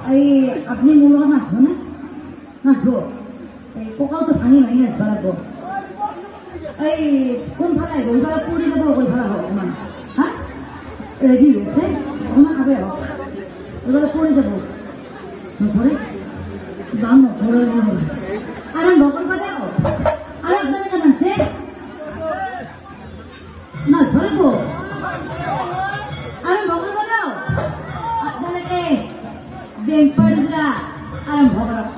এই আপনি মোৰ লগত নাচব না নাচব এই কঁকালটো ভাঙি ভাঙি নাচব লাগব এই কোনফালে আহিব ইফালে পৰি যাব কোনফালে হওক অকণমান হা ৰেডি হৈছে অকণমান আগে হওক ইফালে পৰি যাব নপৰে দাম নপৰে আৰম্ভ কৰিব দিয়ক আৰু আপোনালোকে নাচে নাচব আৰম্ভ কৰিব দিয়ক আপোনালোকে বেংকৰ আৰম্ভ কৰক